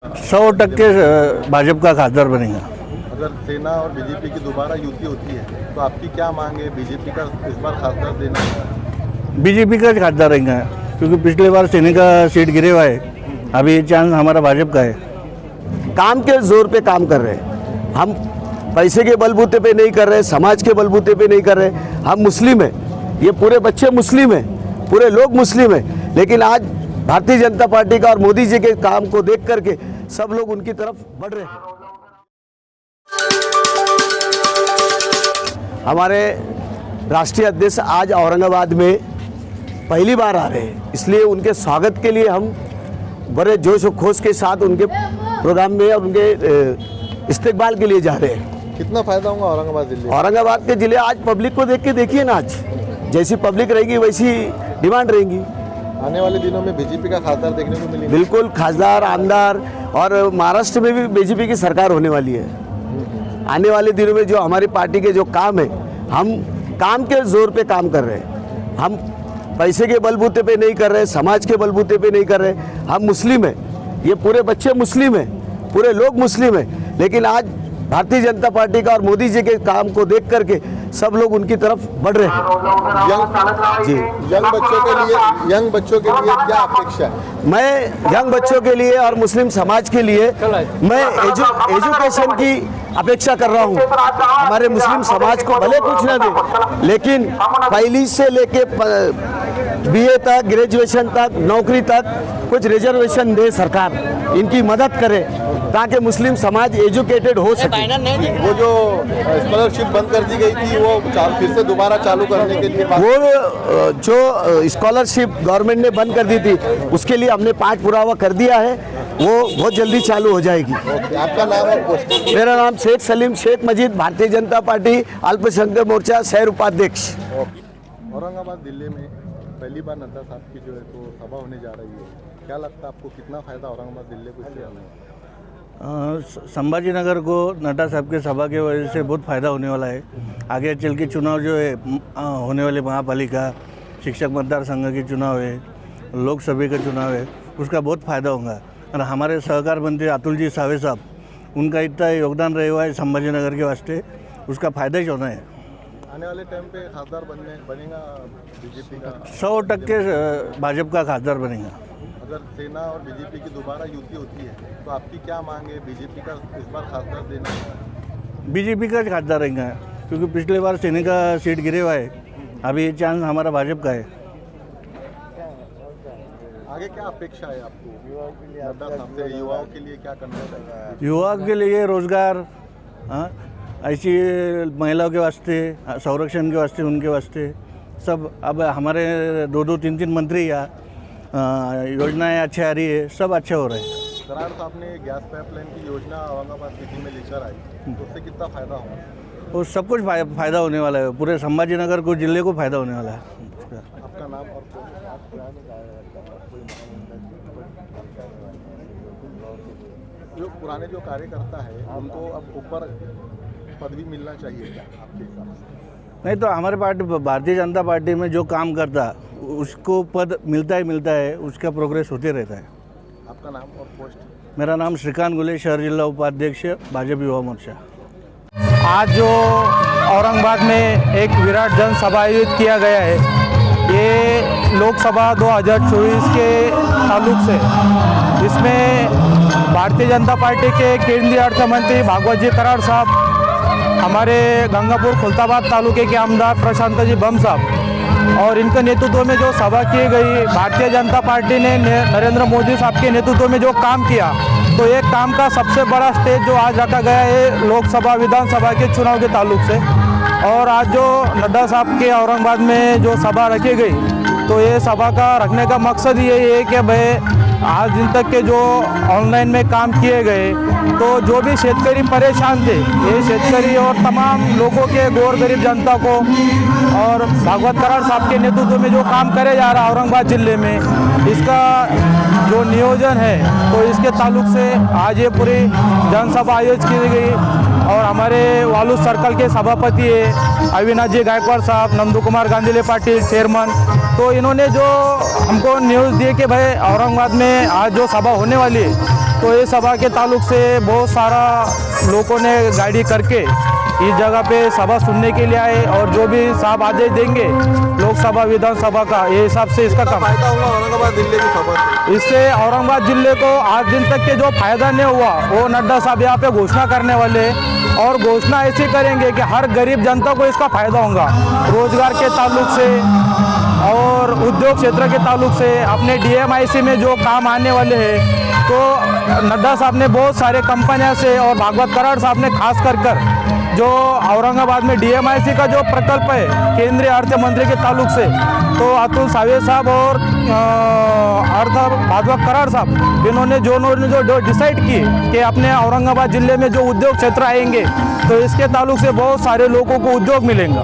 100% भाजपा का खासदार बनेगा। अगर सेना और बीजेपी की दोबारा युति होती है तो आपकी क्या मांग है? बीजेपी का इस बार खासदार देना है? बीजेपी का खासदार रहेगा, क्योंकि पिछले बार सेना का सीट गिरे हुआ है। अभी ये चांस हमारा भाजपा का है। काम के जोर पे काम कर रहे हैं हम, पैसे के बलबूते पे नहीं कर रहे, समाज के बलबूते पे नहीं कर रहे। हम मुस्लिम हैं, ये पूरे बच्चे मुस्लिम हैं, पूरे लोग मुस्लिम हैं, लेकिन आज भारतीय जनता पार्टी का और मोदी जी के काम को देख करके सब लोग उनकी तरफ बढ़ रहे हैं। हमारे राष्ट्रीय अध्यक्ष आज औरंगाबाद में पहली बार आ रहे हैं, इसलिए उनके स्वागत के लिए हम बड़े जोश और खोश के साथ उनके प्रोग्राम में और उनके इस्तेकबाल के लिए जा रहे हैं। कितना फायदा होगा औरंगाबाद जिले? औरंगाबाद के जिले आज पब्लिक को देख के देखिए ना, आज जैसी पब्लिक रहेगी वैसी डिमांड रहेगी। आने वाले दिनों में बीजेपी का खासदार देखने को मिलेगा। बिल्कुल, खासदार, आमदार, और महाराष्ट्र में भी बीजेपी की सरकार होने वाली है। आने वाले दिनों में जो हमारी पार्टी के जो काम है, हम काम के जोर पे काम कर रहे हैं। हम पैसे के बलबूते पे नहीं कर रहे, समाज के बलबूते पे नहीं कर रहे। हम मुस्लिम हैं, ये पूरे बच्चे मुस्लिम हैं, पूरे लोग मुस्लिम हैं, लेकिन आज भारतीय जनता पार्टी का और मोदी जी के काम को देख करके सब लोग उनकी तरफ बढ़ रहे हैं। यंग बच्चों के लिए क्या अपेक्षा है? मैं यंग बच्चों के लिए और मुस्लिम समाज के लिए मैं एजुकेशन की अपेक्षा कर रहा हूँ। हमारे मुस्लिम समाज को भले कुछ ना दे, लेकिन पहली से लेके बीए तक, ग्रेजुएशन तक, नौकरी तक कुछ रिजर्वेशन दे सरकार, इनकी मदद करे ताकि मुस्लिम समाज एजुकेटेड हो सके। वो जो स्कॉलरशिप बंद कर दी गई थी वो फिर से दोबारा चालू करने के लिए, वो जो स्कॉलरशिप गवर्नमेंट ने बंद कर दी थी उसके लिए हमने पाठ पुरावा कर दिया है, वो बहुत जल्दी चालू हो जाएगी। आपका नाम और पोस्ट? मेरा नाम शेख सलीम शेख मजीद, भारतीय जनता पार्टी अल्पसंख्यक मोर्चा शहर उपाध्यक्ष। औरंगाबाद जिले में पहली बार नड्डा साहब की जो है तो सभा होने जा रही है, क्या लगता है आपको कितना फायदा औरंगाबाद जिले को इससे होने? संभाजी नगर को नड्डा साहब के सभा के वजह से बहुत फ़ायदा होने वाला है। आगे चल के चुनाव जो है होने वाले महापालिका, शिक्षक मतदार संघ के चुनाव है, लोकसभा का चुनाव है, उसका बहुत फ़ायदा होगा। और हमारे सहकार मंत्री अतुल जी सावे साहब, उनका इतना योगदान रहा हुआ है संभाजी नगर के वास्ते, उसका फ़ायदा ही होना है। आने वाले टाइम पे खासदार बनेगा बीजेपी का? 100% भाजपा का खासदार बनेगा। अगर सेना और बीजेपी की दोबारा युति होती है तो आपकी क्या मांग है? बीजेपी का इस बार खासदार देना है? बीजेपी का खासदार रहेगा, क्योंकि पिछले बार सेना का सीट गिरे हुआ है। अभी ये चांस हमारा भाजपा का है। आगे क्या अपेक्षा है आपको नड्डा साहब से? युवाओं के लिए क्या करना चाहिए? युवाओं के लिए रोजगार, ऐसी महिलाओं के वास्ते, संरक्षण के वास्ते, उनके वास्ते सब। अब हमारे 2-2, 3-3 मंत्री या योजनाएं अच्छी आ रही है, सब अच्छे हो रहे हैं। कराड़ साहब ने गैस पाइपलाइन की योजना औरंगाबाद सिटी में लेकर आई, तो उससे कितना फायदा होगा? और सब कुछ फ़ायदा होने वाला है, पूरे संभाजी नगर को, जिले को फ़ायदा होने वाला है। आपका नाम और जो पुराने जो कार्यकर्ता है उनको अब ऊपर पदवी मिलना चाहिए क्या आपके हिसाब से? नहीं तो हमारे पार्टी, भारतीय जनता पार्टी में जो काम करता उसको पद मिलता है, उसका प्रोग्रेस होते रहता है। आपका नाम और पोस्ट? मेरा नाम श्रीकांत गुले, शहर जिला उपाध्यक्ष, भाजपा युवा मोर्चा। आज जो औरंगाबाद में एक विराट जनसभा आयोजित किया गया है, ये लोकसभा 2024 के ताल्लुक से, इसमें भारतीय जनता पार्टी के केंद्रीय अर्थ मंत्री भागवत जी कराड़ साहब, हमारे गंगापुर खुलताबाद तालुके के आमदार प्रशांत जी बम साहब और इनके नेतृत्व में जो सभा की गई, भारतीय जनता पार्टी ने नरेंद्र मोदी साहब के नेतृत्व में जो काम किया, तो एक काम का सबसे बड़ा स्टेज जो आज रखा गया है लोकसभा विधानसभा के चुनाव के ताल्लुक से। और आज जो नड्डा साहब के औरंगाबाद में जो सभा रखी गई, तो ये सभा का रखने का मकसद यही है कि भाई आज दिन तक के जो ऑनलाइन में काम किए गए, तो जो भी शेतकरी परेशान थे, ये शेतकरी और तमाम लोगों के गोर गरीब जनता को, और भागवत कराड़ साहब के नेतृत्व में जो काम करे जा रहा है औरंगाबाद जिले में, इसका जो नियोजन है, तो इसके ताल्लुक से आज ये पूरी जनसभा आयोजित की गई। और हमारे वालू सर्कल के सभापति है अविनाश जी गायकवाड़ साहब, नंदू कुमार गांधीले पाटिल चेयरमैन, तो इन्होंने जो हमको न्यूज़ दी कि भाई औरंगाबाद में आज जो सभा होने वाली है, तो ये सभा के ताल्लुक से बहुत सारा लोगों ने गाड़ी करके इस जगह पे सभा सुनने के लिए आए और जो भी साहब आदेश देंगे लोकसभा विधानसभा का ये हिसाब से इसका काम फायदा होगा औरंगाबाद जिले की सभा से? इससे औरंगाबाद जिले को आज दिन तक के जो फायदा नहीं हुआ वो नड्डा साहब यहाँ पे घोषणा करने वाले हैं और घोषणा ऐसी करेंगे कि हर गरीब जनता को इसका फायदा होगा। रोजगार के ताल्लुक से और उद्योग क्षेत्र के ताल्लुक से अपने DMIC में जो काम आने वाले हैं तो नड्डा साहब ने बहुत सारे कंपनियों से और भागवत कराड़ साहब ने खास कर जो औरंगाबाद में DMIC का जो प्रकल्प है केंद्रीय अर्थ मंत्री के ताल्लुक से तो अतुल सावे साहब और भागवत कराड़ साहब इन्होंने जो डिसाइड की कि अपने औरंगाबाद जिले में जो उद्योग क्षेत्र आएंगे तो इसके ताल्लुक से बहुत सारे लोगों को उद्योग मिलेंगे।